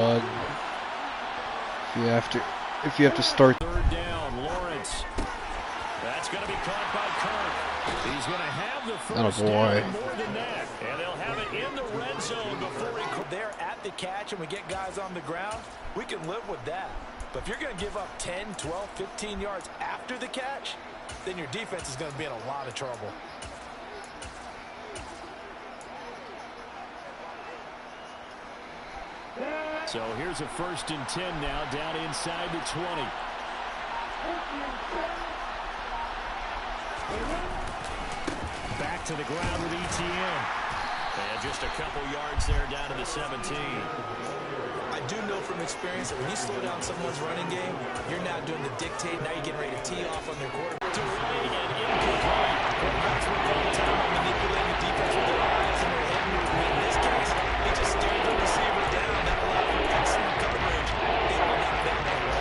If you have to start. Third down, Lawrence. That's going to be caught by Kirk. He's going to have the first down more than that. And they'll have it in the red zone before he... They're at the catch and we get guys on the ground, we can live with that. But if you're going to give up 10, 12, 15 yards after the catch, then your defense is going to be in a lot of trouble. So here's a 1st and 10 now, down inside the 20. Back to the ground with ETN. And just a couple yards there down to the 17. I do know from experience that when you slow down someone's running game, you're not doing the dictate. Now you're getting ready to tee off on their quarterback. Delaying and incomplete. Quarterbacks work all the time on manipulating the defense with their eyes and their head movement. In this case, he just stared the receiver down. That allowed for excellent coverage. They will not fit that way.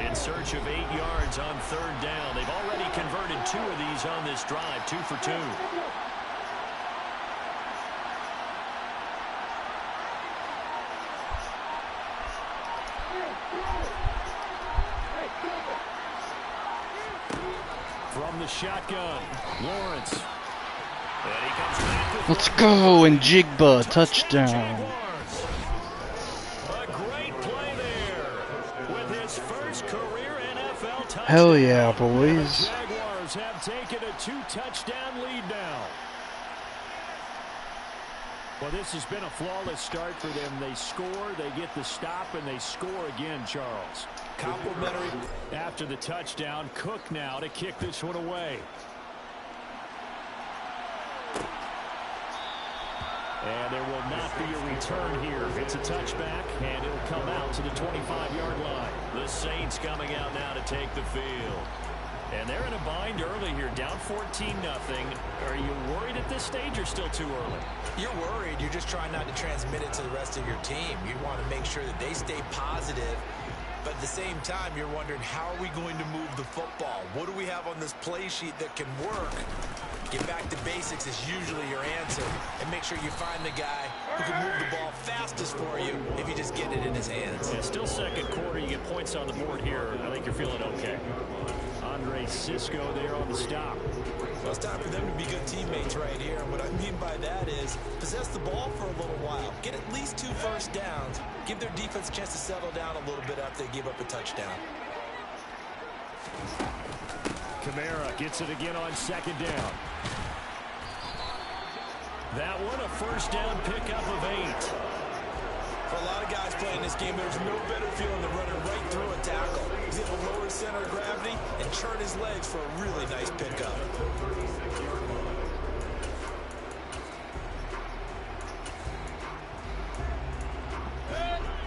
In search of 8 yards on 3rd down. They've already converted 2 of these on this drive, 2 for 2. From the shotgun, Lawrence. And he comes back with Let's go, and Jigba touchdown. A great play there with his first career NFL touchdown. Hell yeah, boys. The Jaguars have taken a 2-touchdown lead now. Well, this has been a flawless start for them. They score, they get the stop, and they score again, Charles. Complimentary. After the touchdown, Cook now to kick this one away. And there will not be a return here. It's a touchback, and it'll come out to the 25-yard line. The Saints coming out now to take the field. And they're in a bind early here, down 14-0. Are you worried at this stage or still too early? You're worried. You're just trying not to transmit it to the rest of your team. You want to make sure that they stay positive. But at the same time, you're wondering, how are we going to move the football? What do we have on this play sheet that can work? Get back to basics is usually your answer. And make sure you find the guy who can move the ball fastest for you if you just get it in his hands. Yeah, still second quarter. You get points on the board here. I think you're feeling okay. Andre Cisco there on the stop. Well, it's time for them to be good teammates right here. And what I mean by that is possess the ball for a little while. Get at least 2 first downs. Give their defense a chance to settle down a little bit after they give up a touchdown. Kamara gets it again on 2nd down. That one a first down pickup of 8. For a lot of guys playing this game, there's no better feeling than running right through a tackle. He's able to lower his center of gravity and churn his legs for a really nice pickup.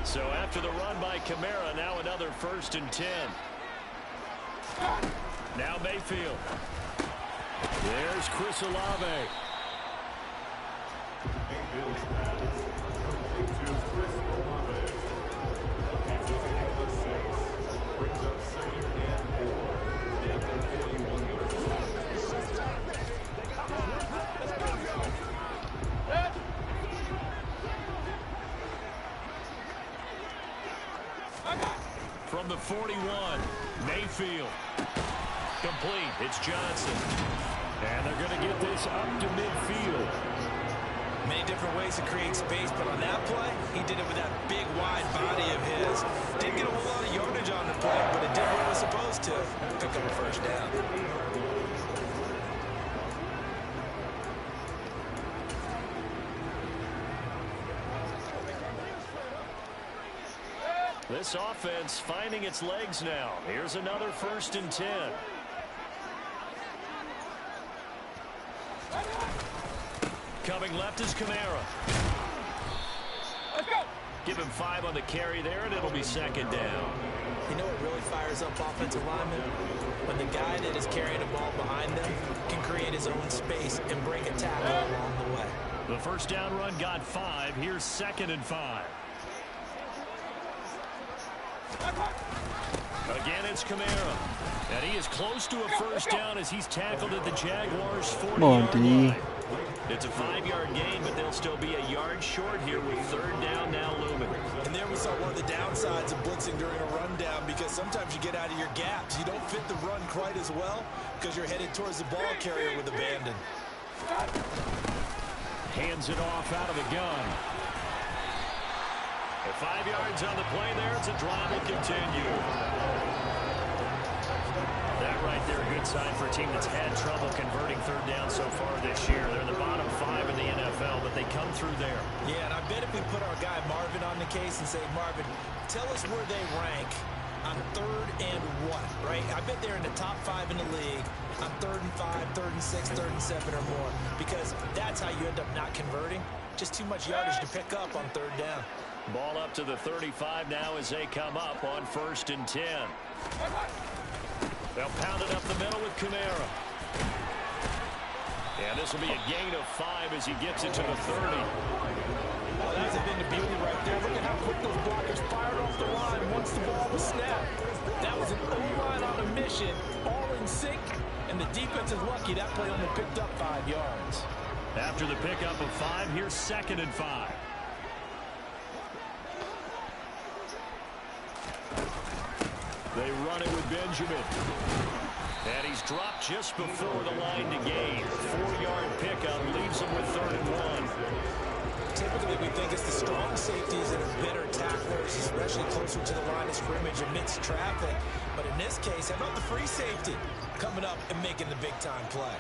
So after the run by Kamara, now another 1st and 10. Now Mayfield. There's Chris Olave. From the 41, Mayfield. Complete. It's Johnson. And they're going to get this up to midfield. Many different ways to create space, but on that play, he did it with that big, wide body of his. Didn't get a whole lot of yardage on the play, but it did what it was supposed to. Pick up a first down. This offense finding its legs now. Here's another 1st and 10. Coming left is Kamara. Let's go. Give him 5 on the carry there, and it'll be 2nd down. You know what really fires up offensive linemen? When the guy that is carrying the ball behind them can create his own space and break a tackle along the way. The first down run got 5. Here's 2nd and 5. Again, it's Kamara. And he is close to a first down as he's tackled at the Jaguars' 40-yard line. It's a 5-yard gain, but they'll still be a yard short here with third down now looming. And there we saw one of the downsides of blitzing during a rundown, because sometimes you get out of your gaps. You don't fit the run quite as well because you're headed towards the ball carrier with abandon. Hands it off out of the gun. At 5 yards on the play there, it's a drive will continue. That right there, a good sign for a team that's had trouble converting third down so far this year. They're in the bottom 5 in the NFL, but they come through there. Yeah, and I bet if we put our guy Marvin on the case and say, Marvin, tell us where they rank on 3rd and 1, right? I bet they're in the top 5 in the league on 3rd and 5, 3rd and 6, 3rd and 7 or more, because that's how you end up not converting. Just too much yardage to pick up on 3rd down. Ball up to the 35 now as they come up on 1st and 10. They'll pound it up the middle with Kamara. And this will be a gain of 5 as he gets it to the 30. Well, that's been the beauty right there. Look at how quick those blockers fired off the line once the ball was snapped. That was an O-line on a mission, all in sync, and the defense is lucky that play only picked up 5 yards. After the pickup of 5, here's 2nd and 5. They run it with Benjamin. And he's dropped just before the line to gain. 4-yard pickup leaves him with 3rd and 1. Typically, we think it's the strong safeties that are better tacklers, especially closer to the line of scrimmage amidst traffic. But in this case, how about the free safety coming up and making the big-time play?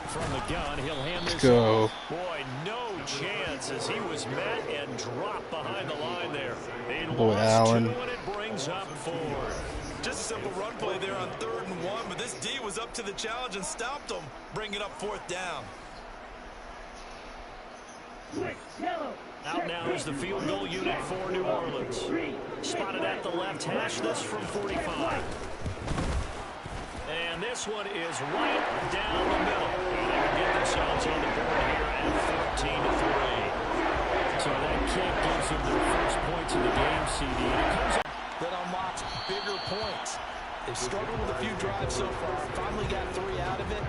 From the gun, he'll hand this Go. Boy, no chance as he was met and dropped behind the line there. Boy, Allen. 2 and it brings up 4. Just a simple run play there on 3rd and 1, but this D was up to the challenge and stopped him, bringing up 4th down. Out now is the field goal unit for New Orleans. Spotted at the left hash, this from 45. And this one is right down the middle. And they can get themselves on the board here at 14-3. So that kick gives them their first points in the game, CD. It comes up. That unlocks bigger points. They've struggled with a few drives so far. Finally got 3 out of it.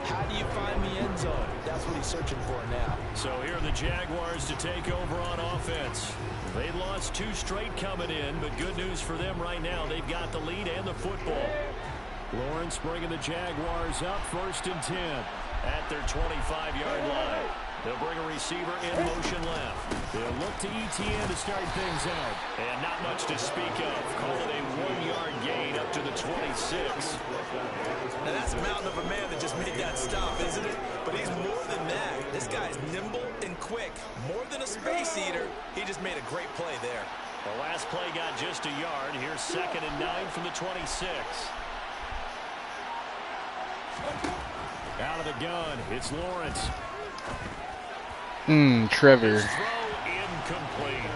How do you find the end zone? That's what he's searching for now. So here are the Jaguars to take over on offense. They lost 2 straight coming in, but good news for them right now. They've got the lead and the football. Lawrence bringing the Jaguars up 1st and 10 at their 25-yard line. They'll bring a receiver in motion left. They'll look to ETN to start things out. And not much to speak of. Call it a 1-yard gain up to the 26. Now that's a mountain of a man that just made that stop, isn't it? But he's more than that. This guy's nimble and quick. More than a space eater. He just made a great play there. The last play got just a yard. Here's 2nd and 9 from the 26. Out of the gun, it's Lawrence. Trevor. His throw incomplete.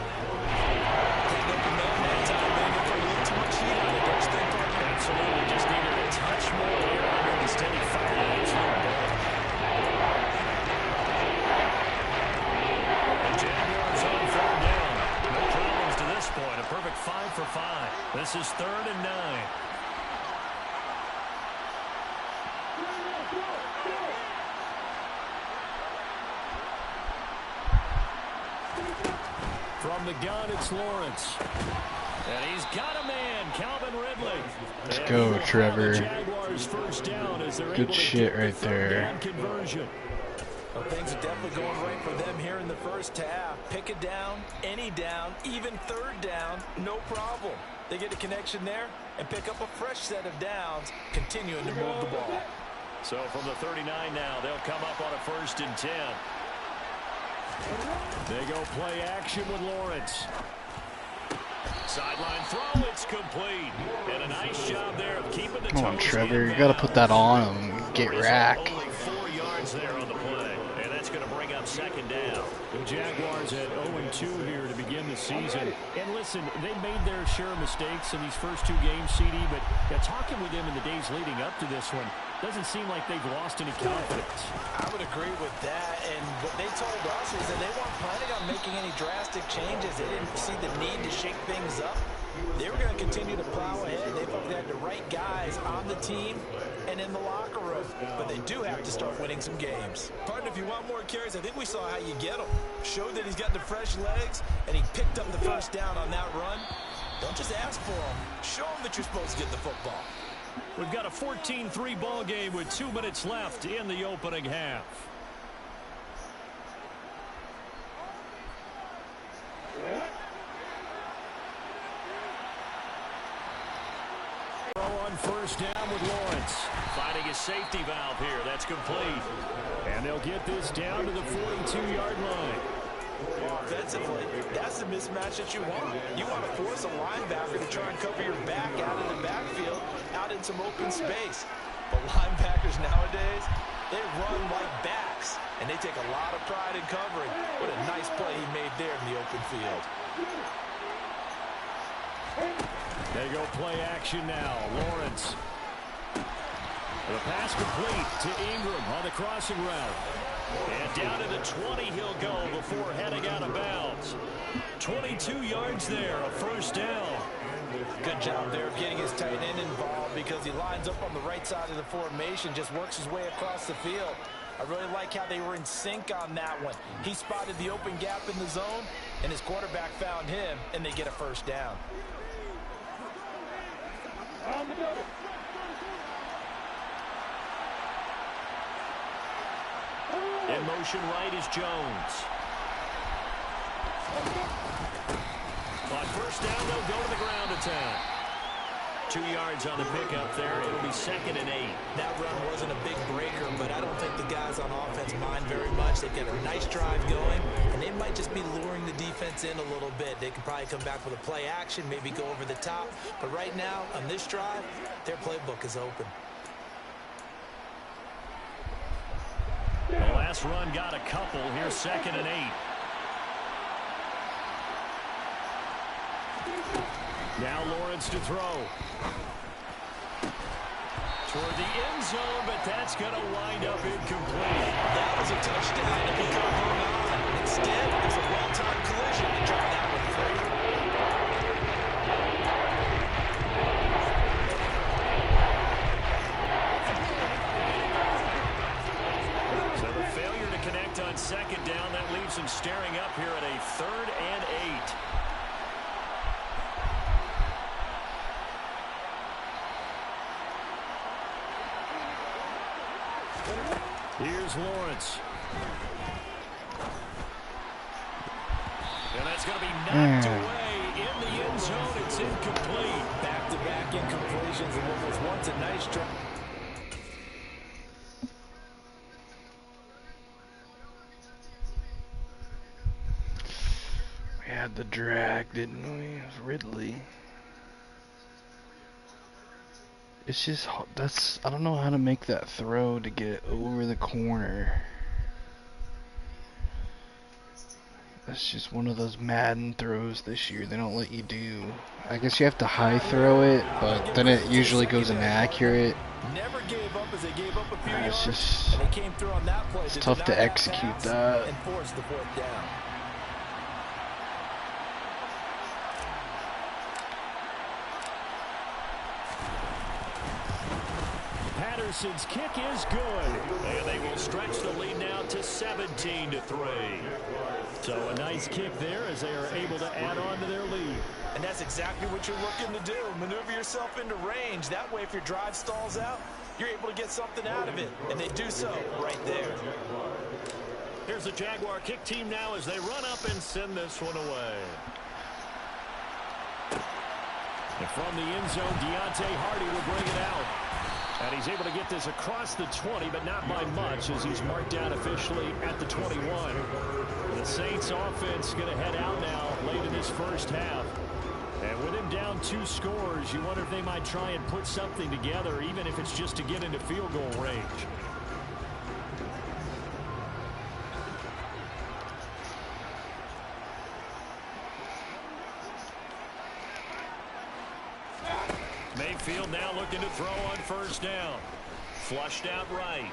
Absolutely, just needed a touch more here under the steady fire. The Jaguars on 4th down. No problems to this point. A perfect 5 for 5. This is 3rd and 9. From the gun, it's Lawrence. And he's got a man, Calvin Ridley. Let's go, Trevor. Jaguars first down as they're Good shit right there. Conversion. Well, things are definitely going right for them here in the first half. Pick a down, any down, even 3rd down, no problem. They get a connection there and pick up a fresh set of downs, continuing to move the ball. So from the 39 now, they'll come up on a 1st and 10. They go play action with Lawrence. Sideline throw, it's complete. And a nice job there of keeping the Come on, Trevor. You got to put that on him. Get racked. Only 4 yards there on the play. And that's going to bring up 2nd down. The Jaguars at 0-2 here to begin the season. season. And listen, they made their share of mistakes in these first 2 games, CD, but talking with them in the days leading up to this one, doesn't seem like they've lost any confidence. I would agree with that, and what they told us was that they weren't planning on making any drastic changes. They didn't see the need to shake things up. They were going to continue to plow ahead. They felt they had the right guys on the team and in the locker room, but they do have to start winning some games. Pardon, if you want more carries, I think we saw how you get them. Showed that he's got the fresh legs, and he picked up the first down on that run. Don't just ask for them. Show them that you're supposed to get the football. We've got a 14-3 ball game with 2 minutes left in the opening half. On first down with Lawrence. Finding his safety valve here. That's complete. And they'll get this down to the 42-yard line. Offensively, that's the mismatch that you want. You want to force a linebacker to try and cover your back out in the backfield, out in some open space. But linebackers nowadays, they run like backs, and they take a lot of pride in covering. What a nice play he made there in the open field. They go play action now. Lawrence. The pass complete to Ingram on the crossing route. And down to the 20 he'll go before heading out of bounds. 22 yards there, a first down. Good job there of getting his tight end involved because he lines up on the right side of the formation, just works his way across the field. I really like how they were in sync on that one. He spotted the open gap in the zone, and his quarterback found him, and they get a first down. In motion right is Jones. On first down, they'll go to the ground attack. 2 yards on the pickup there. It'll be 2nd and 8. That run wasn't a big breaker, but I don't think the guys on offense mind very much. They've got a nice drive going, and they might just be luring the defense in a little bit. They can probably come back with a play action, maybe go over the top. But right now, on this drive, their playbook is open. The last run got a couple. Here's 2nd and 8. Now Lawrence to throw. Toward the end zone, but that's going to wind up incomplete. That was a touchdown if he could have hung on. Instead, it was a well-timed collision to drop that one free. So the failure to connect on 2nd down, that leaves him staring up here at a 3rd and 8. Here's Lawrence. And that's going to be knocked away in the end zone. It's incomplete. Back-to-back incompletions and what was once a nice try. We had the drag, didn't we? It was Ridley. It's just, I don't know how to make that throw to get it over the corner. That's just one of those Madden throws this year they don't let you do. I guess you have to high throw it, but then it usually goes inaccurate. Never gave up as they gave up a few It's yards, just, and they came through on that play. it's tough to execute that. And force the 4th down. Patterson's kick is good. And they will stretch the lead now to 17-3. So a nice kick there as they are able to add on to their lead. And that's exactly what you're looking to do. Maneuver yourself into range. That way, if your drive stalls out, you're able to get something out of it. And they do so right there. Here's the Jaguar kick team now as they run up and send this one away. And from the end zone, Deontay Hardy will bring it out. And he's able to get this across the 20, but not by much as he's marked down officially at the 21. The Saints offense going to head out now late in this first half. And with him down 2 scores, you wonder if they might try and put something together, even if it's just to get into field goal range. Mayfield now looking to throw on first down. Flushed out right.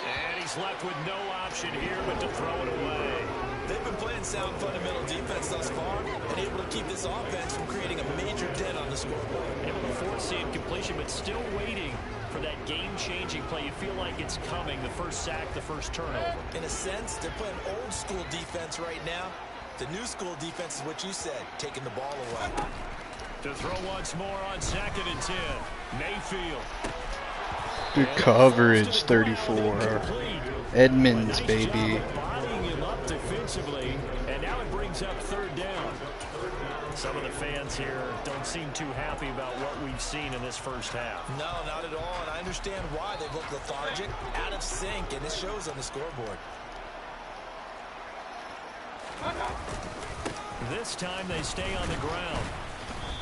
And he's left with no option here but to throw it away. They've been playing sound fundamental defense thus far and able to keep this offense from creating a major dent on the scoreboard. Able to force the incompletion, but still waiting for that game-changing play. You feel like it's coming, the first sack, the first turnover. In a sense, they're playing old-school defense right now. The new school defense is what you said, taking the ball away. To throw once more on 2nd and 10. Mayfield. Good coverage, 34. Edmonds, baby. Bodying him up defensively, and now it brings up 3rd down. Some of the fans here don't seem too happy about what we've seen in this first half. No, not at all, and I understand why. They look lethargic, out of sync, and it shows on the scoreboard. This time they stay on the ground.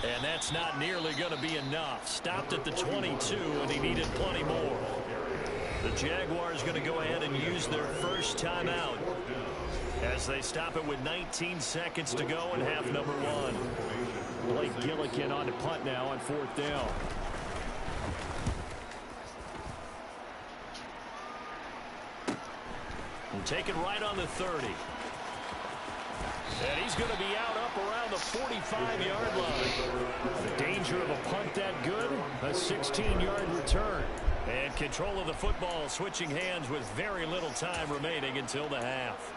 And that's not nearly going to be enough. Stopped at the 22, and he needed plenty more. The Jaguars going to go ahead and use their first timeout as they stop it with 19 seconds to go in half number 1. Blake Gillikin on to punt now on 4th down. And take it right on the 30. And he's going to be out up around the 45-yard line. The danger of a punt that good, a 16-yard return. And control of the football switching hands with very little time remaining until the half.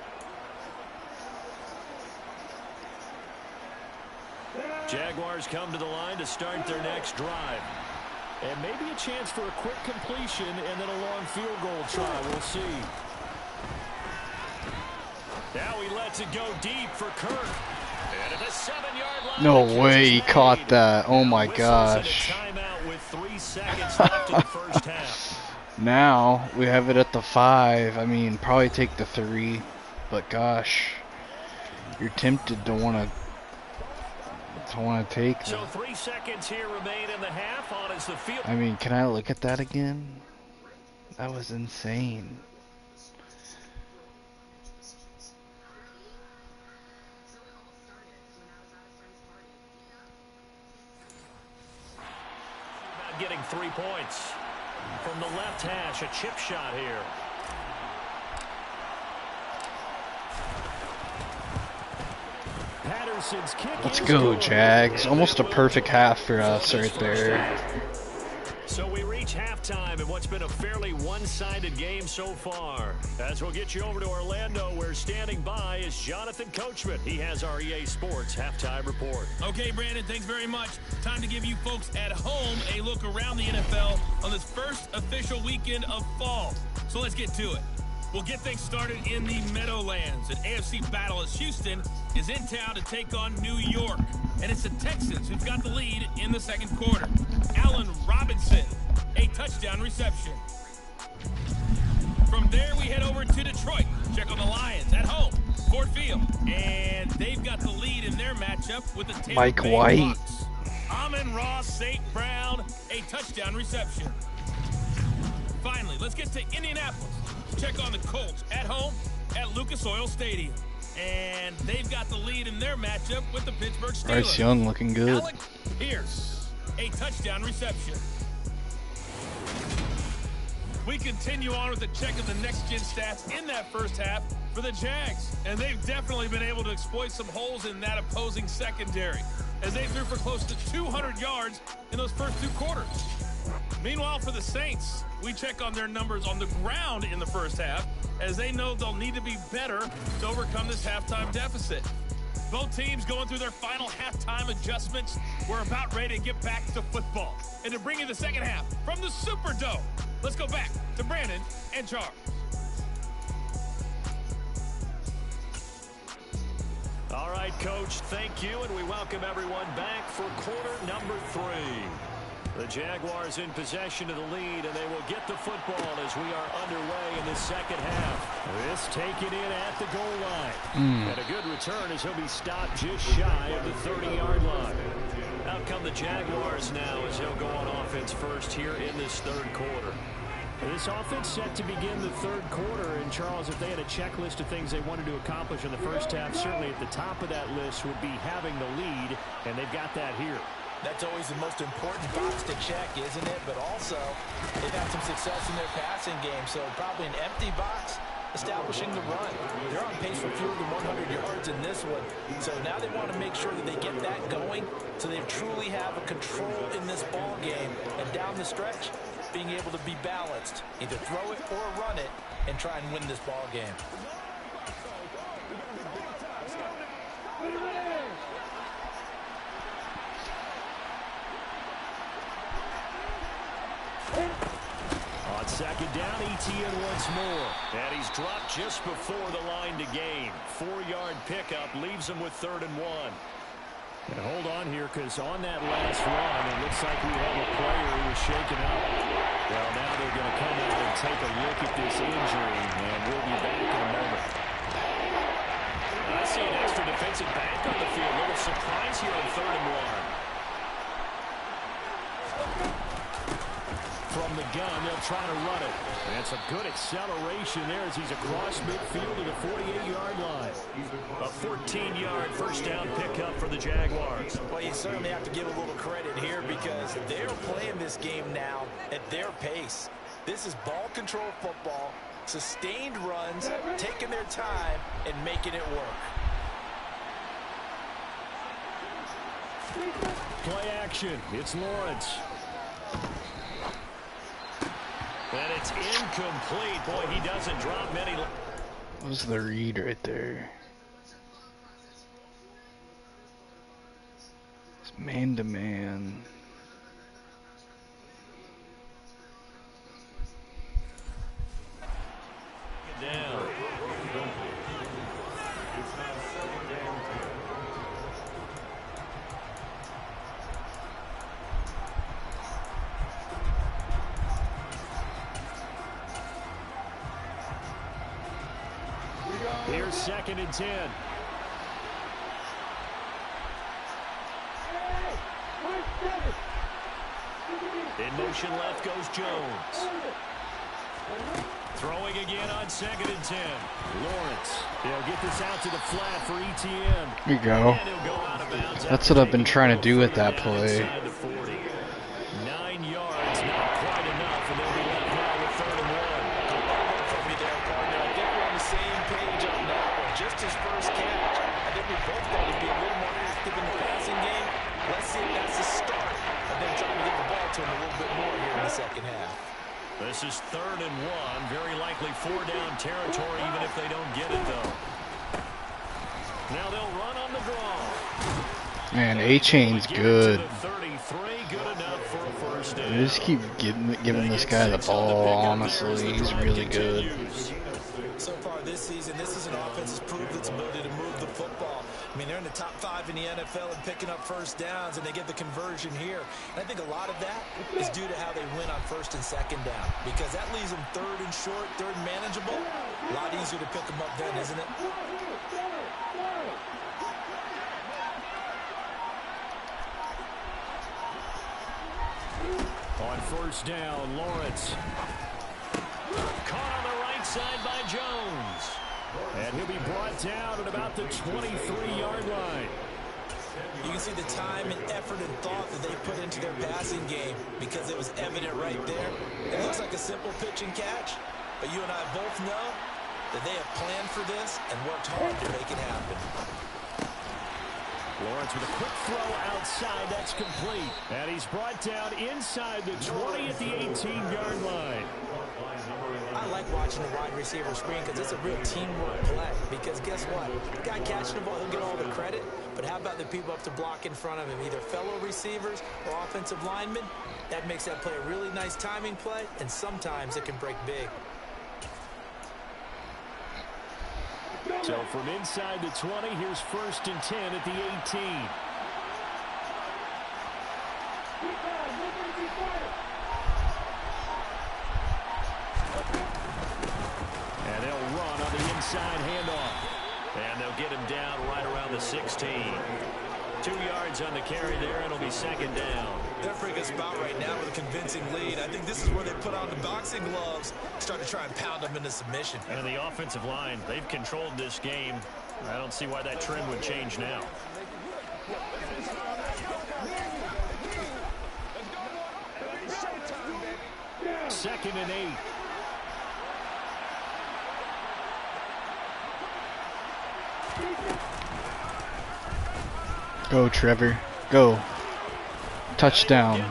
Jaguars come to the line to start their next drive. And maybe a chance for a quick completion and then a long field goal try. We'll see. Now he lets it go deep for Kirk. And at the 7-yard line. No way he caught that. Oh my gosh. Timeout with 3 seconds left in the first half. Now we have it at the 5. I mean, probably take the 3. But gosh, you're tempted to want to take. So 3 seconds here remain in the half. On is the field. I mean, can I look at that again? That was insane. Getting 3 points from the left hash, a chip shot here. Patterson's kick. Let's go, Jags. Almost a perfect half for us right there. So we reach halftime in what's been a fairly one-sided game so far. As we'll get you over to Orlando, where standing by is Jonathan Coachman. He has our EA Sports halftime report. Okay, Brandon, thanks very much. Time to give you folks at home a look around the NFL on this first official weekend of fall. So let's get to it. We'll get things started in the Meadowlands. An AFC battle as Houston is in town to take on New York. And it's the Texans who've got the lead in the second quarter. Allen Robinson, a touchdown reception. From there, we head over to Detroit. Check on the Lions at home, Ford Field. And they've got the lead in their matchup with the Tampa Mike Bay White. Bucks. Amon-Ra St. Brown, a touchdown reception. Finally, let's get to Indianapolis. Check on the Colts at home at Lucas Oil Stadium. And they've got the lead in their matchup with the Pittsburgh Steelers. Bryce Young looking good. Alec Pierce, a touchdown reception. We continue on with the check of the next-gen stats in that first half for the Jags. And they've definitely been able to exploit some holes in that opposing secondary, as they threw for close to 200 yards in those first 2 quarters. Meanwhile, for the Saints, we check on their numbers on the ground in the first half, as they know they'll need to be better to overcome this halftime deficit. Both teams going through their final halftime adjustments. We're about ready to get back to football. And to bring you the second half from the Superdome, let's go back to Brandon and Charles. All right, Coach, thank you, and we welcome everyone back for quarter number 3. The Jaguars in possession of the lead, and they will get the football as we are underway in the second half. This taken in at the goal line. And a good return as he'll be stopped just shy of the 30-yard line. Out come the Jaguars now as he'll go on offense first here in this third quarter. This offense set to begin the third quarter, and Charles, if they had a checklist of things they wanted to accomplish in the first half, certainly at the top of that list would be having the lead, and they've got that here. That's always the most important box to check, isn't it? But also, they've had some success in their passing game, so probably an empty box establishing the run. They're on pace for fewer than 100 yards in this one, so now they want to make sure that they get that going so they truly have a control in this ball game, and down the stretch, being able to be balanced, either throw it or run it, and try and win this ball game. On second down, ETN once more. And he's dropped just before the line to gain. 4-yard pickup leaves him with 3rd and 1. And hold on here, because on that last run, it looks like we have a player who was shaken up. Well, now they're going to come out and take a look at this injury, and we'll be back in a moment. I see an extra defensive back on the field. A little surprise here on 3rd and 1. From the gun, they'll try to run it. And some good acceleration there as he's across midfield to the 48-yard line. A 14-yard first down pickup for the Jaguars. Well, you certainly have to give a little credit here because they're playing this game now at their pace. This is ball control football, sustained runs, taking their time, and making it work. Play action. It's Lawrence. And it's incomplete. Boy, he doesn't drop many. What was the read right there? It's man-to-man. Down. Here's 2nd and 10. In motion left goes Jones. Throwing again on 2nd and 10. Lawrence. He'll get this out to the flat for ETN. Here you go. That's what I've been trying to do with that play. 9 yards, not quite enough, and they'll be left now with 3rd and 1. From me there, partner. I think we're on the same page on that one. Just his first catch. I think we both thought he'd be a little more active in the passing game. Let's see if that's the start of them trying to get the ball to him a little bit more here in the second half. This is 3rd and 1. Very likely 4-down territory, even if they don't get it, though. Now they'll run on the draw. Man, A-Chain's good. 33, good enough for a first down. They just keep giving this guy the ball, honestly. He's really good. So far this season, this is an offense that's proved its ability to move the football. I mean, they're in the top 5 in the NFL and picking up first downs, and they get the conversion here. And I think a lot of that is due to how they win on 1st and 2nd down, because that leaves them 3rd and short, 3rd and manageable. A lot easier to pick them up then, isn't it? On 1st down, Lawrence. Caught on the right side by Jones. And he'll be brought down at about the 23-yard line. You can see the time and effort and thought that they put into their passing game because it was evident right there. It looks like a simple pitch and catch, but you and I both know that they have planned for this and worked hard to make it happen. Lawrence with a quick throw outside. That's complete. And he's brought down inside the 20 at the 18-yard line. I like watching the wide receiver screen because it's a real teamwork play. Because guess what? The guy catching the ball, he'll get all the credit. But how about the people up to block in front of him, either fellow receivers or offensive linemen? That makes that play a really nice timing play, and sometimes it can break big. So from inside the 20, here's 1st and 10 at the 18. And they'll run on the inside handoff. And they'll get him down right around the 16. 2 yards on the carry there, and it'll be 2nd down. They're in a pretty good spot right now with a convincing lead. I think this is where they put on the boxing gloves, start to try and pound them into submission. And the offensive line, they've controlled this game. I don't see why that trend would change now. 2nd and 8. Go, Trevor. Go. Touchdown.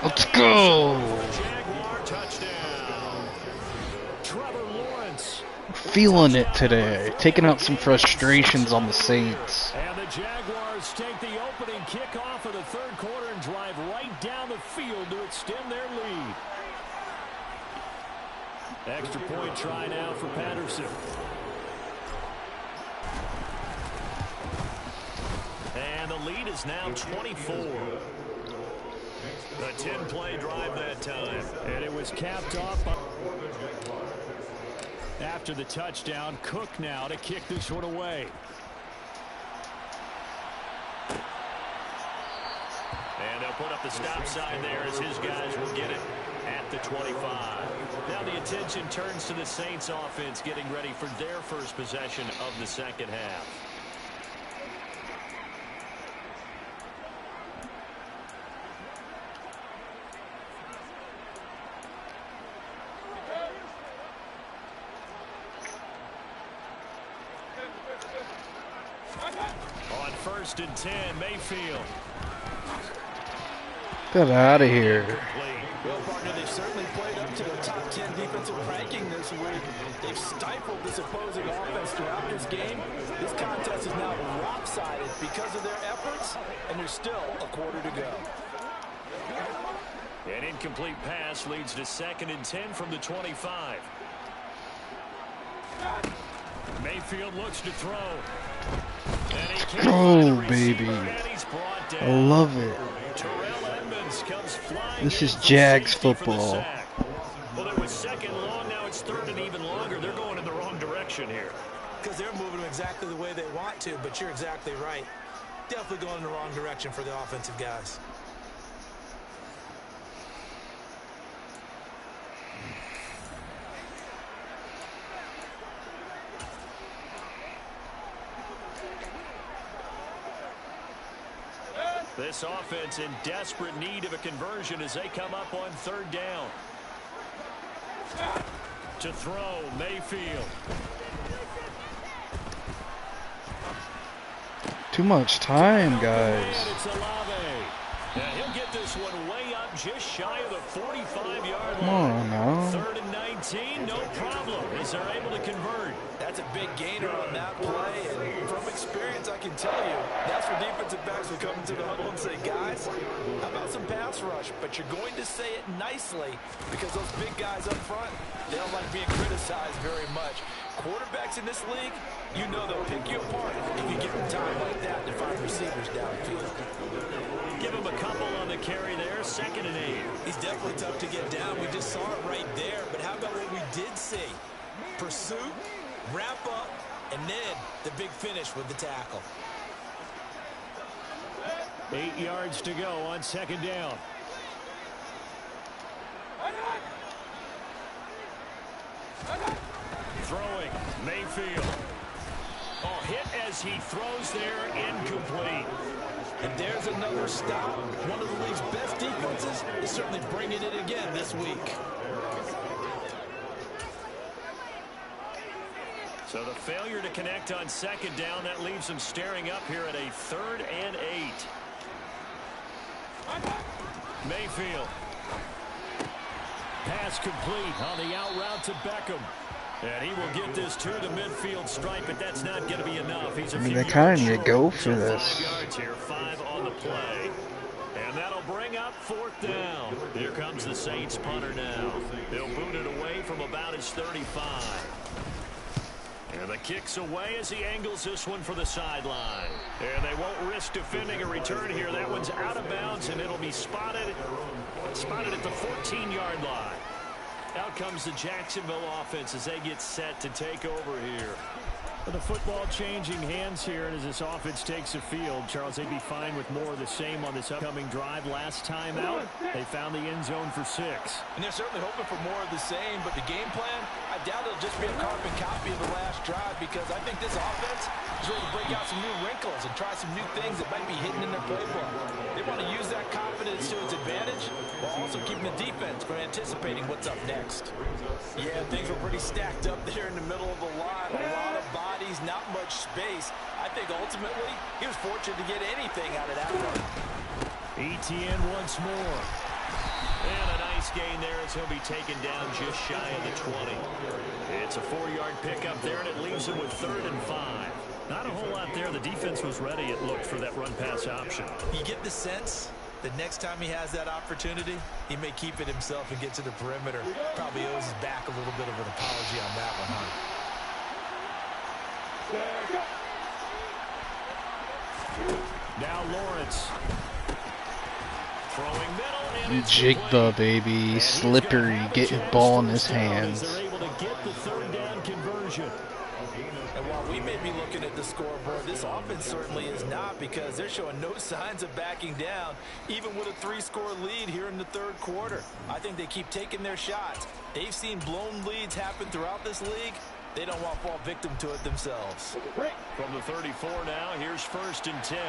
Let's go. Jaguar touchdown. Trevor Lawrence. Feeling it today. Taking out some frustrations on the Saints. And the Jaguars take the opening kickoff of the 3rd quarter and drive right down the field to extend their lead. Extra point try now for Patterson. And the lead is now 24. A 10-play drive that time. And it was capped off by... After the touchdown, Cook now to kick this one away. And they'll put up the stop sign there as his guys will get it at the 25. Now the attention turns to the Saints offense getting ready for their first possession of the 2nd half. On 1st and 10, Mayfield. Get out of here. Well, partner, they've certainly played up to the top 10 defensive ranking this week. They've stifled this opposing offense throughout this game. This contest is now lopsided because of their efforts, and there's still a quarter to go. An incomplete pass leads to 2nd and 10 from the 25. Mayfield looks to throw. Oh, baby. I love it. This is Jags football. Well, it was 2nd long, now it's 3rd and even longer. They're going in the wrong direction here. Because they're moving them exactly the way they want to, but you're exactly right. Definitely going in the wrong direction for the offensive guys. This offense in desperate need of a conversion as they come up on 3rd down. To throw, Mayfield. Too much time, guys. And it's Olave. And he'll get this one way up just shy of the 45-yard line. Come on now. 3rd and 19, no problem, as they're able to convert. That's a big gainer on that play, and from experience, I can tell you, that's where defensive backs will come into the huddle and say, guys, how about some pass rush? But you're going to say it nicely because those big guys up front, they don't like being criticized very much. Quarterbacks in this league, you know they'll pick you apart if you give them time like that to find receivers downfield. Give him a couple on the carry there, 2nd and 8. He's definitely tough to get down. We just saw it right there. But how about what we did see? Pursuit, wrap up, and then the big finish with the tackle. 8 yards to go on 2nd down. Throwing, Mayfield. Oh, hit as he throws there, incomplete. And there's another stop. One of the league's best defenses is certainly bringing it again this week. So the failure to connect on 2nd down, that leaves them staring up here at a 3rd and 8. Mayfield. Pass complete on the out route to Beckham. And he will get this to the midfield stripe, but that's not going to be enough. He's a few They kind of yards need to short. go for So this. 5 yards here, 5 on the play. And that'll bring up 4th down. Here comes the Saints punter now. They'll boot it away from about his 35. And the kick's away as he angles this one for the sideline. And they won't risk defending a return here. That one's out of bounds, and it'll be spotted at the 14-yard line. Out comes the Jacksonville offense as they get set to take over here. The football changing hands here, and as this offense takes the field, Charles, they'd be fine with more of the same on this upcoming drive. Last time out, they found the end zone for 6. And they're certainly hoping for more of the same, but the game plan, I doubt it'll just be a carbon copy of the last drive because I think this offense is ready to break out some new wrinkles and try some new things that might be hidden in their playbook. They want to use that confidence to its advantage while also keeping the defense from anticipating what's up next. Yeah, things were pretty stacked up there in the middle of the line. A lot of bodies, not much space. I think ultimately he was fortunate to get anything out of that run. ETN once more. And a nice gain there as he'll be taken down just shy of the 20. It's a 4-yard pickup there, and it leaves him with 3rd and 5. Not a whole lot there. The defense was ready, it looked, for that run-pass option. You get the sense that next time he has that opportunity, he may keep it himself and get to the perimeter. Probably owes his back a little bit of an apology on that one, huh? Now Lawrence. Throwing middle. Jigba, baby. Slippery. Get his ball in his hands. They're able to get the 3rd down conversion. And while we may be looking at the scoreboard, this offense certainly is not, because they're showing no signs of backing down, even with a 3-score lead here in the 3rd quarter. I think they keep taking their shots. They've seen blown leads happen throughout this league. They don't want to fall victim to it themselves. From the 34 now, here's 1st and 10.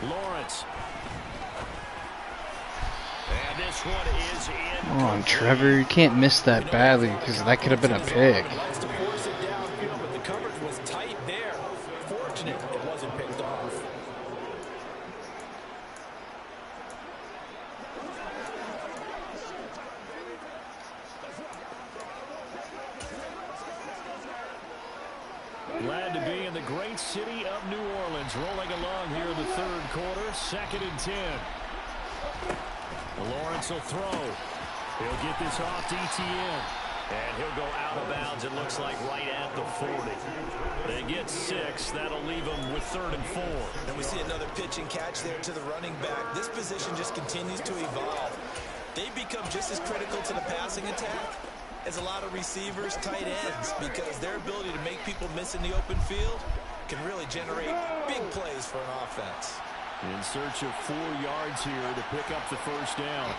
Lawrence. And this one is in. Come on, Trevor. You can't miss that badly because that could have been a pick. Likes to force it downfield, but the coverage was tight there. Fortunate it wasn't picked off. Glad to be in the great city of New Orleans. Rolling along here in the 3rd quarter. 2nd and 10. Lawrence will throw. He'll get this off to ETN. And he'll go out of bounds, it looks like, right at the 40. They get 6. That'll leave them with 3rd and 4. And we see another pitch and catch there to the running back. This position just continues to evolve. They become just as critical to the passing attack as a lot of receivers, tight ends, because their ability to make people miss in the open field can really generate big plays for an offense. In search of 4 yards here to pick up the 1st down.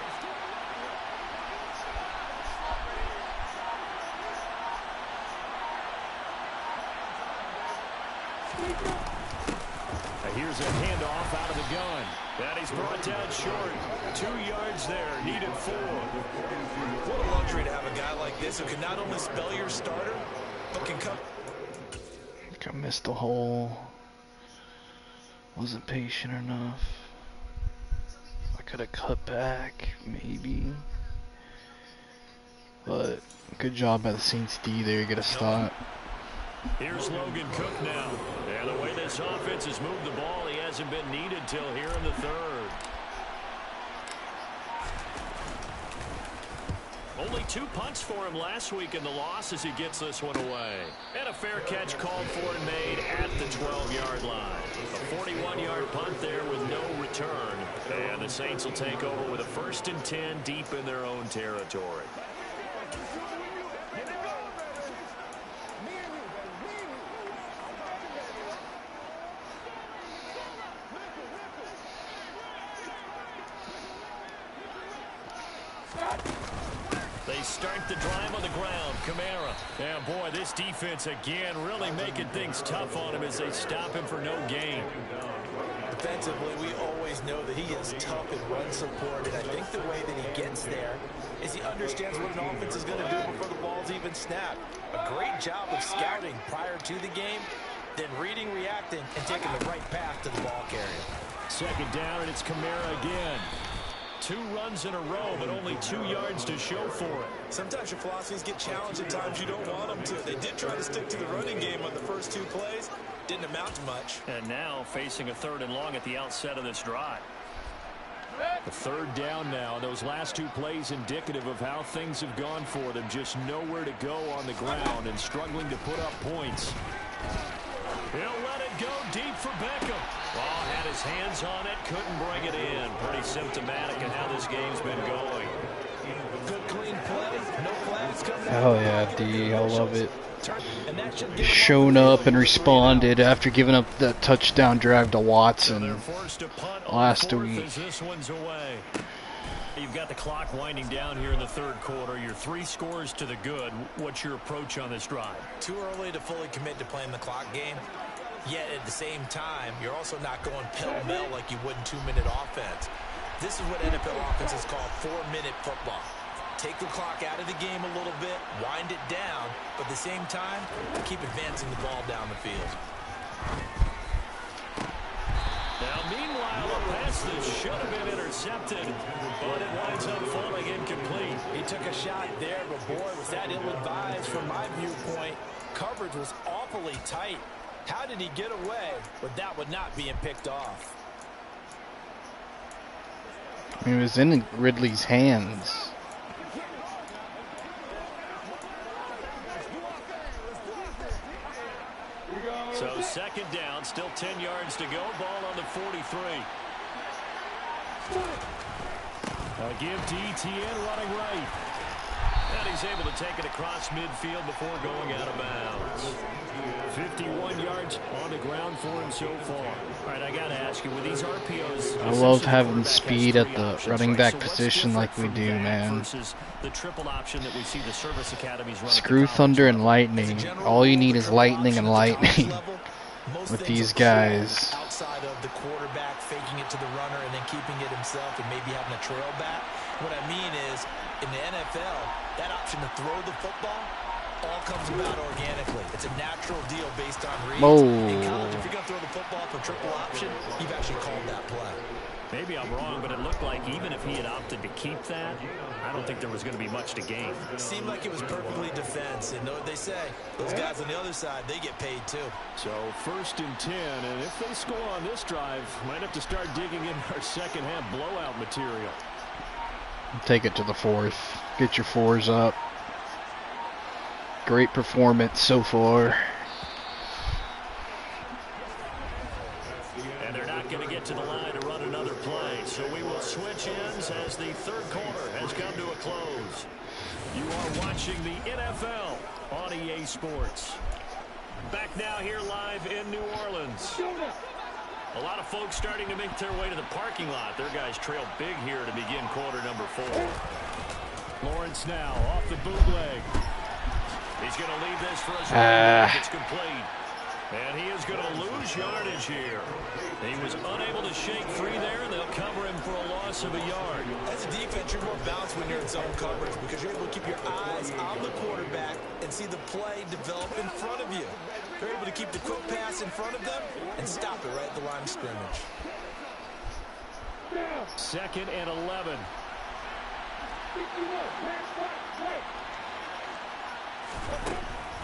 Here's a handoff out of the gun. And he's brought down short. 2 yards there, needed 4. What a luxury to have a guy like this who can not only spell your starter, but can come. I think I missed the hole. Wasn't patient enough. I could have cut back, maybe. But good job by the Saints D there. You get a stop. Here's Logan Cook now. And the way this offense has moved the ball, he hasn't been needed till here in the 3rd. Only 2 punts for him last week in the loss as he gets this one away. And a fair catch called for and made at the 12-yard line. A 41-yard punt there with no return. And the Saints will take over with a 1st and 10 deep in their own territory. They start the drive on the ground. Kamara. And boy, this defense again really making things tough on him as they stop him for no gain. Defensively, we always know that he is tough in run support, and I think the way that he gets there is he understands what an offense is going to do before the ball's even snapped. A great job of scouting prior to the game, then reading, reacting, and taking the right path to the ball carrier. 2nd down, and it's Kamara again. 2 runs in a row, but only 2 yards to show for it. Sometimes your philosophies get challenged at times you don't want them to. They did try to stick to the running game on the first 2 plays. Didn't amount to much. And now facing a 3rd and long at the outset of this drive. The 3rd down now. Those last 2 plays indicative of how things have gone for them. Just nowhere to go on the ground and struggling to put up points. He'll let it go deep for Beckham. Ball had his hands on it, couldn't bring it in. Pretty symptomatic of how this game's been going. Good clean play, no flags coming out. Hell yeah, D. I love it. Shown up and responded after giving up that touchdown drive to Watson last week. You've got the clock winding down here in the third quarter. You're 3 scores to the good. What's your approach on this drive? Too early to fully commit to playing the clock game. Yet at the same time, you're also not going pell-mell like you would in 2-minute offense. This is what NFL offenses call 4-minute football. Take the clock out of the game a little bit, wind it down, but at the same time, keep advancing the ball down the field. Now, meanwhile, a pass that should have been intercepted, but it winds up falling incomplete. He took a shot there, but boy, was that ill-advised from my viewpoint. Coverage was awfully tight. How did he get away with that one not being picked off? It was in Ridley's hands. So second down, still 10 yards to go. Ball on the 43. A give to ETN running right. And he's able to take it across midfield before going out of bounds. 51 yards on the ground for him so far. All right, I got to ask you, with these RPOs... I love having speed at the running back position like we do, man. The triple option that we see the service academies run. Screw thunder and lightning. All you need is lightning and lightning with these guys. Outside of the quarterback faking it to the runner and then keeping it himself and maybe having a trail back. What I mean is, in the NFL, that option to throw the football all comes about organically. It's a natural deal based on reads. Whoa. In college, if you're going to throw the football for triple option, you've actually called that play. Maybe I'm wrong, but it looked like even if he had opted to keep that, I don't think there was going to be much to gain. It seemed like it was perfectly defense. And know what they say, those guys on the other side, they get paid too. So 1st and 10, and if they score on this drive, might have to start digging in our second half blowout material. Take it to the 4th. Get your 4s up. Great performance so far. And they're not going to get to the line to run another play. So we will switch ends as the third quarter has come to a close. You are watching the NFL on EA Sports. Back now here live in New Orleans. A lot of folks starting to make their way to the parking lot. Their guys trail big here to begin quarter number 4. Lawrence now off the bootleg. He's going to leave this for us. It's complete. And he is going to lose yardage here. He was unable to shake free there, and they'll cover him for a loss of a yard. As a defense, you're more balanced when you're in zone coverage because you're able to keep your eyes on the quarterback and see the play develop in front of you. You're able to keep the quick pass in front of them and stop it right at the line of scrimmage. 2nd and 11.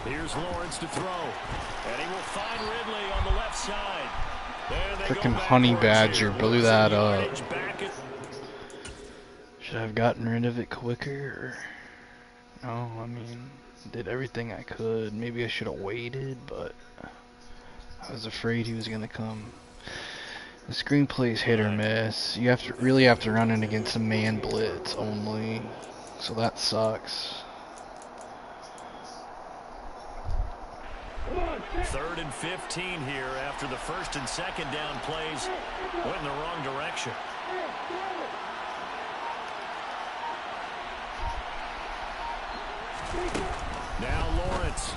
Here's Lawrence to throw. And he will find Ridley on the left side. Freaking honey badger blew that up. Should I have gotten rid of it quicker? No, I mean, did everything I could. Maybe I should have waited, but I was afraid he was gonna come. The screenplay's hit or miss. You really have to run it against a man blitz only, so that sucks. 3rd and 15 here after the 1st and 2nd down plays went in the wrong direction. Now Lawrence.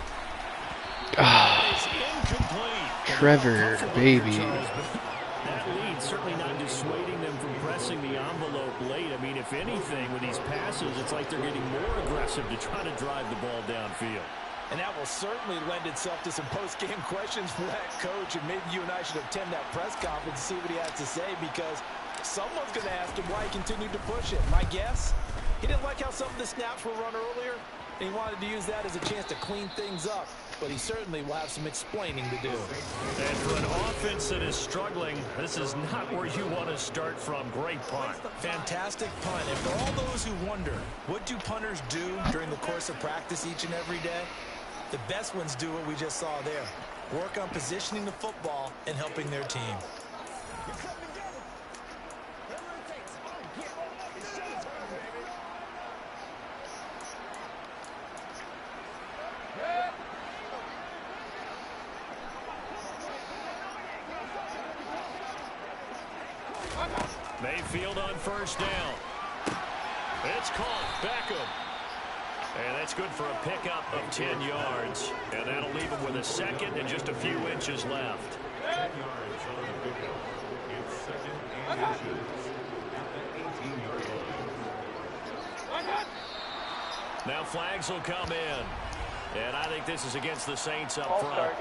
Is incomplete. Trevor, baby. That lead certainly not dissuading them from pressing the envelope late. I mean, if anything, with these passes, it's like they're getting more aggressive to try to drive the ball downfield. And that will certainly lend itself to some post-game questions for that coach. And maybe you and I should attend that press conference and see what he has to say, because someone's going to ask him why he continued to push it. My guess, he didn't like how some of the snaps were run earlier, and he wanted to use that as a chance to clean things up. But he certainly will have some explaining to do. And for an offense that is struggling, this is not where you want to start from. Great punt. Fantastic punt. And for all those who wonder, what do punters do during the course of practice each and every day? The best ones do what we just saw there. Work on positioning the football and helping their team. Mayfield on 1st down. It's caught. Beckham. And that's good for a pickup of 10 yards. And that'll leave him with a second and just a few inches left. 10 yards on the pickup. It's second and inches at the 18-yard line. Now flags will come in. And I think this is against the Saints up front.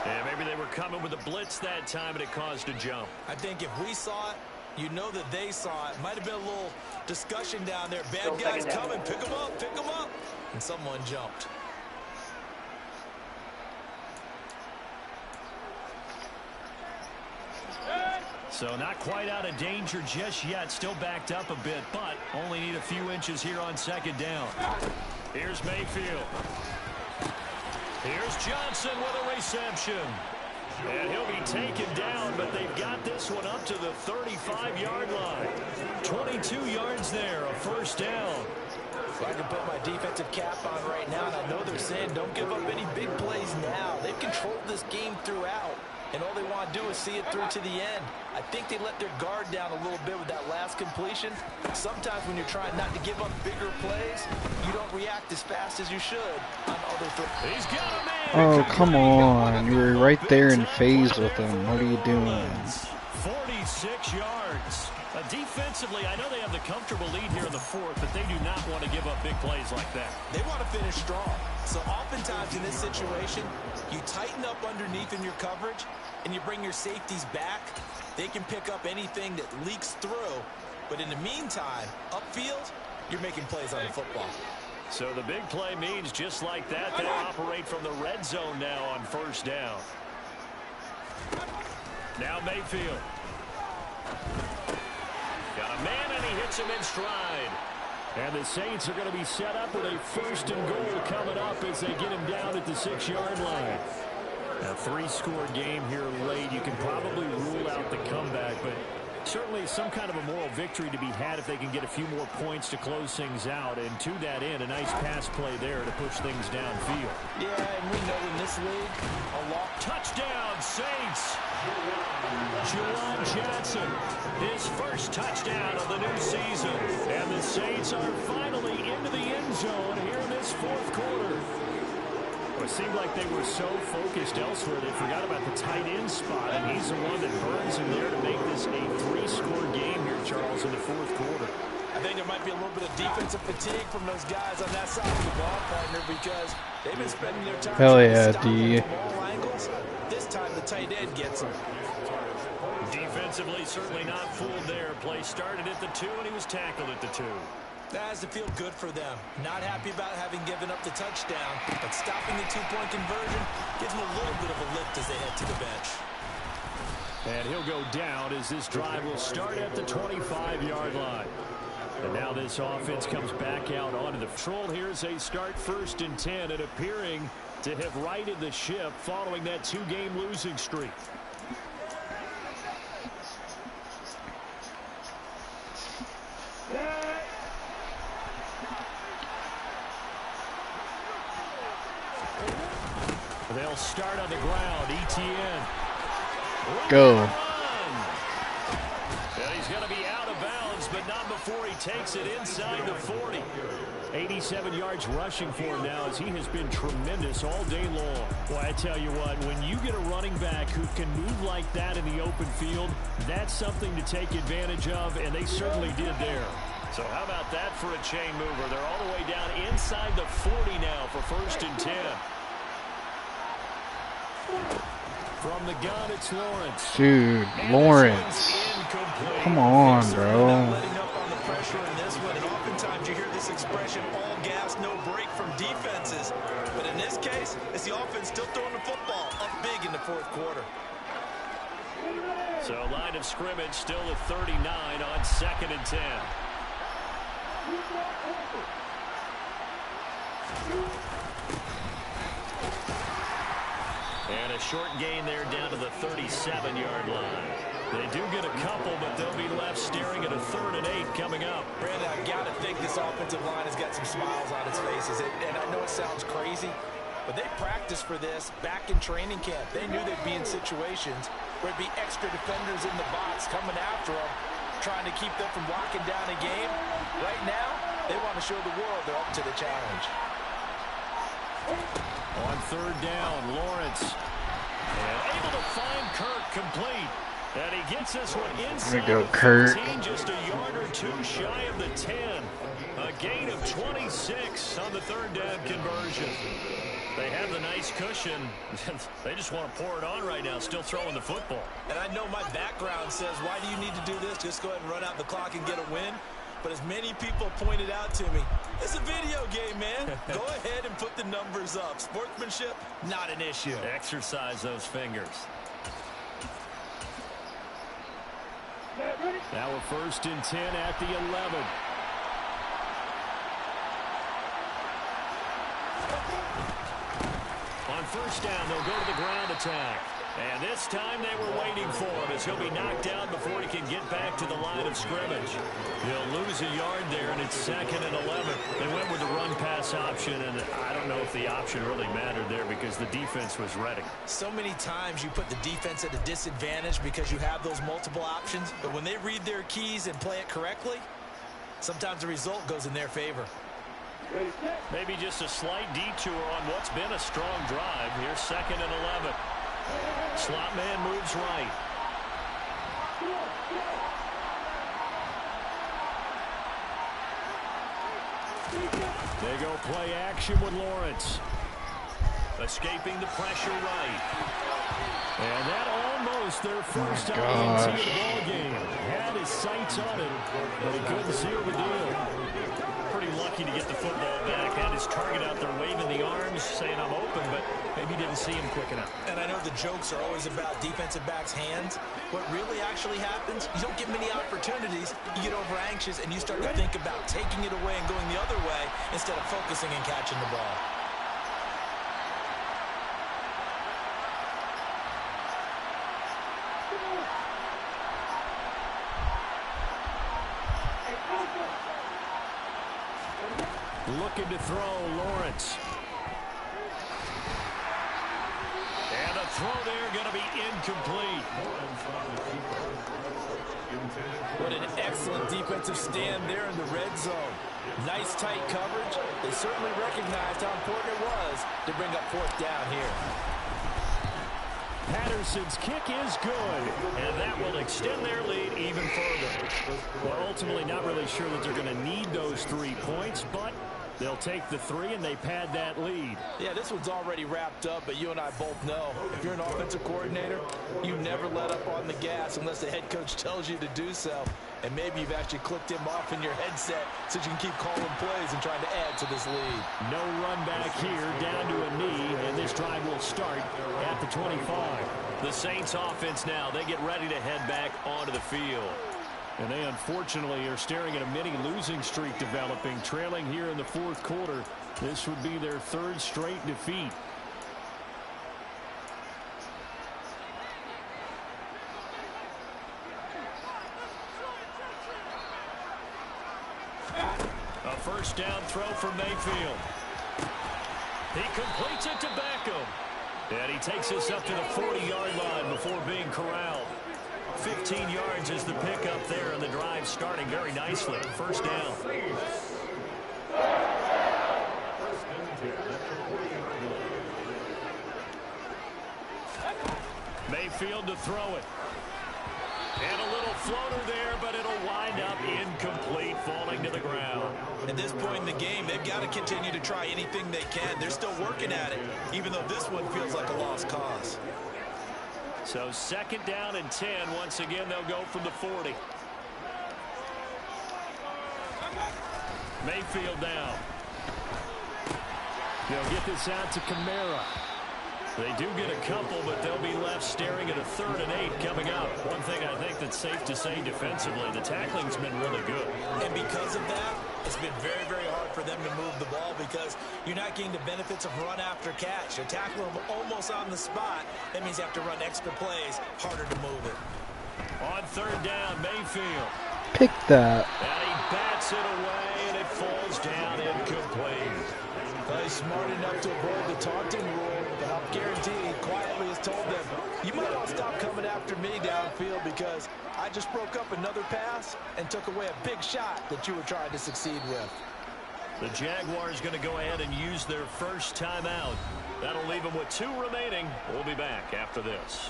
And maybe they were coming with a blitz that time and it caused a jump. I think if we saw it, you know that they saw it. Might have been a little discussion down there. Bad guys coming. Pick them up. Pick them up. And someone jumped. So not quite out of danger just yet. Still backed up a bit, but only need a few inches here on second down. Here's Mayfield. Here's Johnson with a reception. And he'll be taken down, but they've got this one up to the 35-yard line. 22 yards there, a first down. If I can put my defensive cap on right now, and I know they're saying don't give up any big plays now. They've controlled this game throughout, and all they want to do is see it through to the end. I think they let their guard down a little bit with that last completion. Sometimes when you're trying not to give up bigger plays, you don't react as fast as you should on other things. He's got a man. Oh, come on. You were right there in phase with him. What are you doing? 46 yards. Defensively, I know they have the comfortable lead here in the fourth, but they do not want to give up big plays like that. They want to finish strong. So oftentimes in this situation, you tighten up underneath in your coverage, and you bring your safeties back. They can pick up anything that leaks through. But in the meantime, upfield, you're making plays on the football. So the big play means just like that, they operate from the red zone now on first down. Now Mayfield. Got a man, and he hits him in stride. And the Saints are going to be set up with a first and goal coming up as they get him down at the 6-yard line. A 3-score game here late. You can probably rule out the comeback, but certainly some kind of a moral victory to be had if they can get a few more points to close things out. And to that end, a nice pass play there to push things downfield. Yeah, and we know in this league, a lot. Touchdown, Saints. Juwan Johnson, his first touchdown of the new season. And the Saints are finally into the end zone here in this fourth quarter. It seemed like they were so focused elsewhere they forgot about the tight end spot, and he's the one that burns him there to make this a 3-score game here, Charles, in the fourth quarter. I think there might be a little bit of defensive fatigue from those guys on that side of the ball, partner, because they've been spending their time Hell yeah, from all angles. This time the tight end gets him. Defensively, certainly not fooled there. Play started at the 2, and he was tackled at the 2. That has to feel good for them. Not happy about having given up the touchdown, but stopping the 2-point conversion gives them a little bit of a lift as they head to the bench. And he'll go down as this drive will start at the 25-yard line. And now this offense comes back out onto the patrol. Here's a start 1st and 10, and appearing to have righted the ship following that 2-game losing streak. They'll start on the ground. ETN. Go. And he's going to be out of bounds, but not before he takes it inside the 40. 87 yards rushing for him now as he has been tremendous all day long. Boy, I tell you what, when you get a running back who can move like that in the open field, that's something to take advantage of, and they certainly did there. So how about that for a chain mover? They're all the way down inside the 40 now for 1st and 10. From the gun, it's Lawrence. Dude, Lawrence. Come on, bro. Letting up on the pressure in this one, and oftentimes you hear this expression, all gas, no break from defenses. But in this case, it's the offense still throwing the football up big in the fourth quarter. So line of scrimmage still at 39 on 2nd and 10. And a short gain there down to the 37-yard line. They do get a couple, but they'll be left staring at a 3rd and 8 coming up. Brandon, I got to think this offensive line has got some smiles on its faces. And I know it sounds crazy, but they practiced for this back in training camp. They knew they'd be in situations where it'd be extra defenders in the box coming after them. trying to keep them from locking down a game. Right now, they want to show the world they're up to the challenge. On third down, Lawrence. And able to find Kirk complete. And he gets this one inside There we go, the 15, Kirk. just a yard or two shy of the 10. A gain of 26 on the third down conversion. They have the nice cushion. They just want to pour it on right now, still throwing the football. And I know my background says, why do you need to do this? Just go ahead and run out the clock and get a win. But as many people pointed out to me, it's a video game, man. Go ahead and put the numbers up. Sportsmanship, not an issue. Exercise those fingers. Now a 1st and 10 at the 11. On first down, they'll go to the ground attack. And this time they were waiting for him as he'll be knocked down before he can get back to the line of scrimmage. He'll lose a yard there, and it's 2nd and 11. They went with the run-pass option, and I don't know if the option really mattered there because the defense was ready. So many times you put the defense at a disadvantage because you have those multiple options. But when they read their keys and play it correctly, sometimes the result goes in their favor. Maybe just a slight detour on what's been a strong drive. Here's 2nd and 11. Slot man moves right. They go play action with Lawrence. Escaping the pressure right. And that almost their first INT of the ball game. Had his sights on it, but he couldn't seal the deal. Pretty lucky to get the football back. Had his target out there waving the arms, saying I'm open, but maybe didn't see him quick enough. And I know the jokes are always about defensive backs' hands. What really actually happens, you don't get many opportunities, you get over anxious, and you start to think about taking it away and going the other way instead of focusing and catching the ball. Looking to throw, Lawrence. And a throw there going to be incomplete. What an excellent defensive stand there in the red zone. Nice tight coverage. They certainly recognized how important it was to bring up 4th down here. Patterson's kick is good, and that will extend their lead even further. Well, ultimately not really sure that they're going to need those 3 points, but they'll take the 3 and they pad that lead. Yeah, this one's already wrapped up, but you and I both know if you're an offensive coordinator, you never let up on the gas unless the head coach tells you to do so. And maybe you've actually clicked him off in your headset so you can keep calling plays and trying to add to this lead. No run back here, down to a knee, and this drive will start at the 25. The Saints offense now, they get ready to head back onto the field. And they unfortunately are staring at a mini losing streak developing, trailing here in the 4th quarter. This would be their 3rd straight defeat. A first down throw from Mayfield. He completes it to Beckham. And he takes us up to the 40-yard line before being corralled. 15 yards is the pickup there, and the drive starting very nicely. First down. Mayfield to throw it. And a little floater there, but it'll wind up incomplete, falling to the ground. At this point in the game, they've got to continue to try anything they can. They're still working at it, even though this one feels like a lost cause. So 2nd down and 10. Once again, they'll go from the 40. Mayfield down. They'll get this out to Kamara. They do get a couple, but they'll be left staring at a 3rd and 8 coming up. One thing I think that's safe to say defensively, the tackling's been really good. And because of that, it's been very, very hard for them to move the ball because you're not getting the benefits of run after catch. You tackle them almost on the spot. That means you have to run extra plays, harder to move it. On 3rd down, Mayfield. Pick that. And he bats it away, and it falls down incomplete. Well, he's smart enough to avoid the taunting rule, but I'll guarantee he quietly has told them, you might all stop coming after me downfield because I just broke up another pass and took away a big shot that you were trying to succeed with. The Jaguars going to go ahead and use their first timeout. That'll leave them with 2 remaining. We'll be back after this.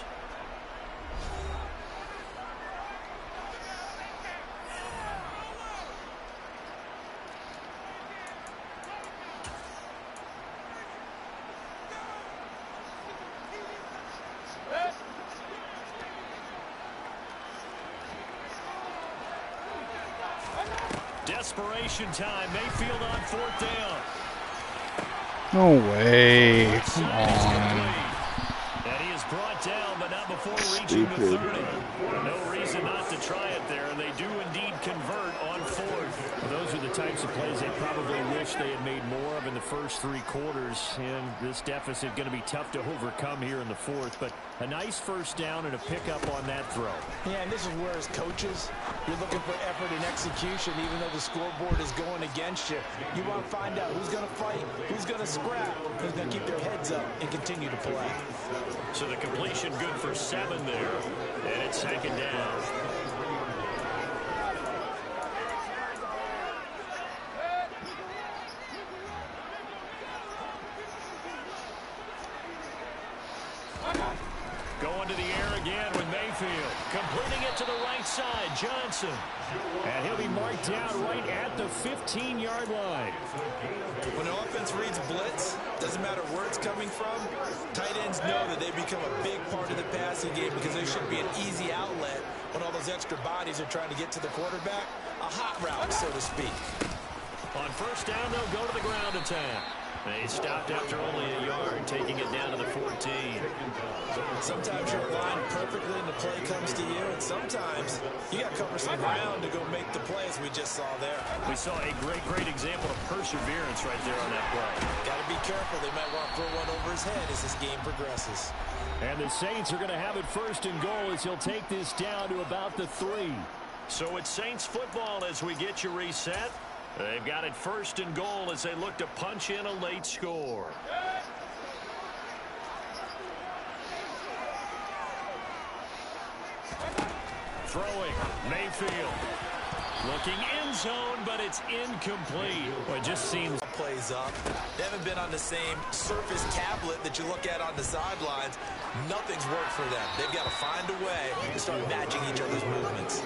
Desperation time. Mayfield on 4th down. No way. Come on. And he is brought down, but not before reaching the 30. No reason not to try it there. They do indeed convert on 4th. Well, those are the types of plays they probably wish they had made more of in the first 3 quarters. And this deficit going to be tough to overcome here in the 4th. But a nice first down and a pickup on that throw. Yeah, and this is where, as coaches, you're looking for effort and execution, even though the scoreboard is going against you. You want to find out who's going to fight, who's going to scrap, who's going to keep their heads up and continue to play. So the completion good for 7 there. And it's 2nd down. Going to the air again with Mayfield. Completing it to the right side, Johnson. And he'll be marked down right at the 15-yard line. When the offense reads blitz, doesn't matter where it's coming from, tight ends know that they become a big part of the passing game because they should be an easy outlet when all those extra bodies are trying to get to the quarterback. A hot route, so to speak. On 1st down, they'll go to the ground attack. They stopped after only a yard, taking it down to the 14. Sometimes you're aligned perfectly and the play comes to you, and sometimes you got to cover some ground to go make the play, as we just saw there. We saw a great example of perseverance right there on that play. Got to be careful. They might want to throw one over his head as this game progresses. And the Saints are going to have it 1st and goal as he'll take this down to about the 3. So it's Saints football as we get you reset. They've got it 1st and goal as they look to punch in a late score. Throwing, Mayfield. Looking end zone, but it's incomplete. Well, it just seems plays up. They haven't been on the same Surface tablet that you look at on the sidelines. Nothing's worked for them. They've got to find a way to start matching each other's movements.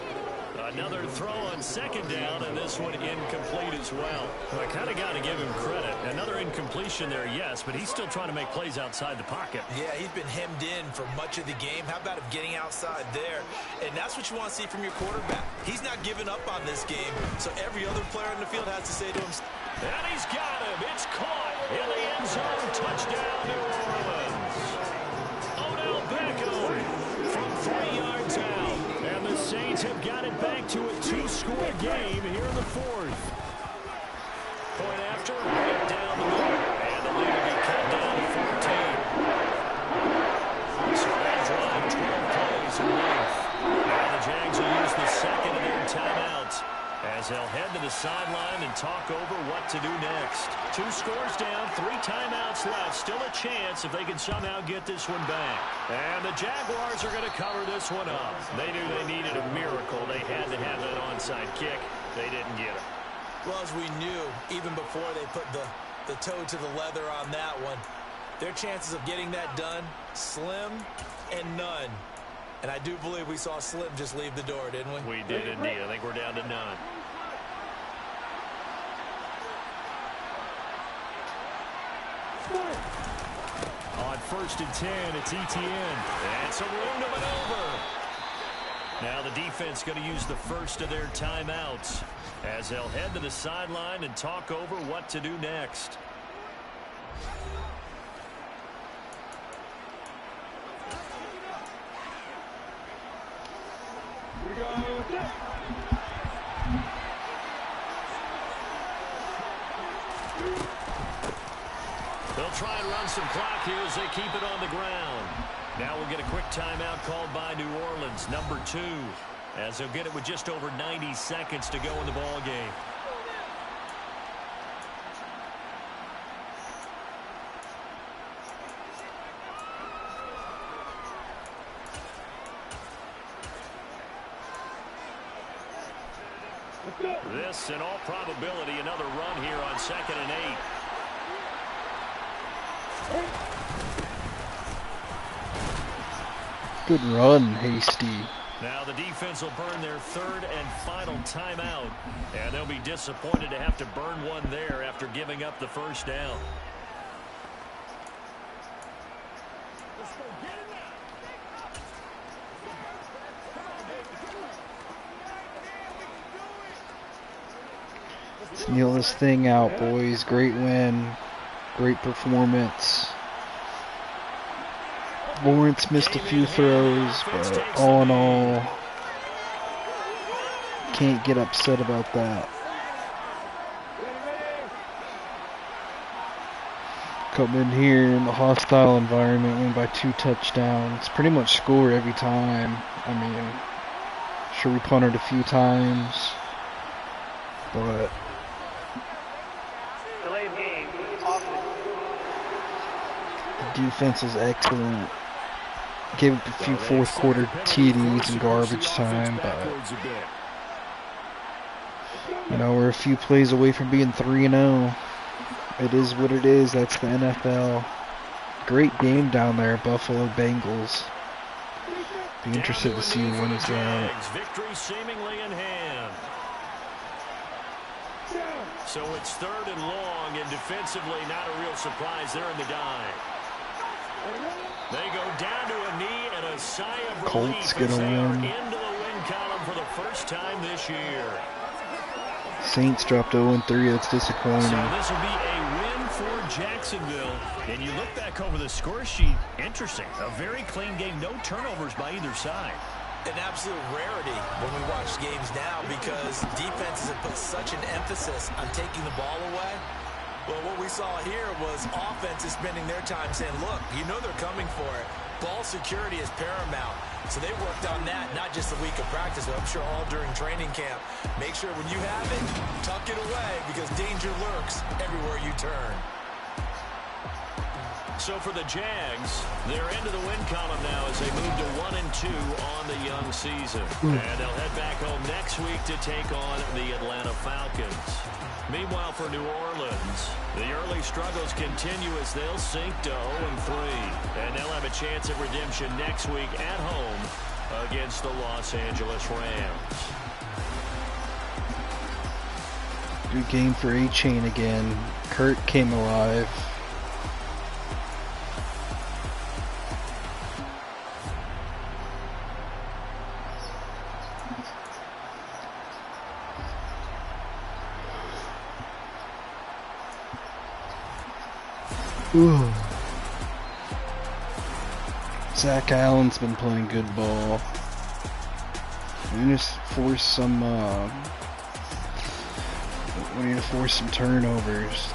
Another throw on 2nd down, and this one incomplete as well. I kind of got to give him credit. Another incompletion there, yes, but he's still trying to make plays outside the pocket. Yeah, he's been hemmed in for much of the game. How about him getting outside there? And that's what you want to see from your quarterback. He's not giving up on this game, so every other player in the field has to say to him, and he's got him. It's caught in the end zone. Touchdown, New Orleans. Odell Beckham from 3 yards out. And the Saints have got it back to a 2-score game here in the 4th. Point after, right down the middle. And the lead will be cut down to 14. So that drive, 12 plays in length. Now the Jags will use the 2nd of their timeouts as they'll head to the sideline and talk over what to do next. 2 scores down, 3 timeouts left. Still a chance if they can somehow get this one back. And the Jaguars are going to cover this one up. They knew they needed a miracle. They had to have that onside kick. They didn't get it. well, as we knew, even before they put the toe to the leather on that one, their chances of getting that done, slim and none. And I do believe we saw Slim just leave the door, didn't we? We did indeed. I think we're down to none. On 1st and 10, it's ETN. And some room to maneuver. Now the defense going to use the 1st of their timeouts as they'll head to the sideline and talk over what to do next. They'll try and run some clock here as they keep it on the ground. Now we'll get a quick timeout called by New Orleans, number 2, as they'll get it with just over 90 seconds to go in the ball game. This, in all probability, another run here on 2nd and 8. Good run, Hasty. Now the defense will burn their 3rd and final timeout, and they'll be disappointed to have to burn one there after giving up the first down. Let's kneel this thing out, boys. Great win. Great performance. Lawrence missed a few throws, but all in all, can't get upset about that. Come in here in the hostile environment, win by 2 touchdowns. Pretty much score every time. I mean, sure we punted a few times, but the defense is excellent. Gave up a few 4th quarter TDs and garbage time, but you know, we're a few plays away from being 3-0. It is what it is. That's the NFL. Great game down there, Buffalo Bengals. Be interested to see who wins that. Victory seemingly in hand. So it's 3rd and long, and defensively not a real surprise there in the dive. They go down to a knee and a sigh of Colts relief as gonna they are win. into the win column for the first time this year. Saints dropped 0-3. That's disappointing. So this will be a win for Jacksonville. And you look back over the score sheet, interesting. A very clean game, no turnovers by either side. An absolute rarity when we watch games now because defenses have put such an emphasis on taking the ball away. Well, what we saw here was offenses spending their time saying, look, you know they're coming for it. Ball security is paramount. So they worked on that, not just a week of practice, but I'm sure all during training camp. Make sure when you have it, tuck it away because danger lurks everywhere you turn. So for the Jags, they're into the win column now as they move to 1-2 on the young season. And they'll head back home next week to take on the Atlanta Falcons. Meanwhile, for New Orleans, the early struggles continue as they'll sink to 0-3. And they'll have a chance at redemption next week at home against the Los Angeles Rams. Good game for A-Chain again. Kurt came alive. Ooh. Zach Allen's been playing good ball. We need to force some. We need to force some turnovers.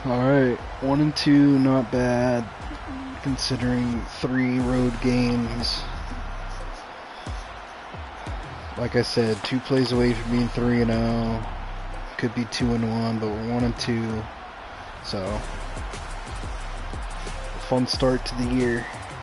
Alright, 1-2, not bad, considering 3 road games. Like I said, 2 plays away from being 3-0. Could be 2-1, but we're 1-2. So, fun start to the year.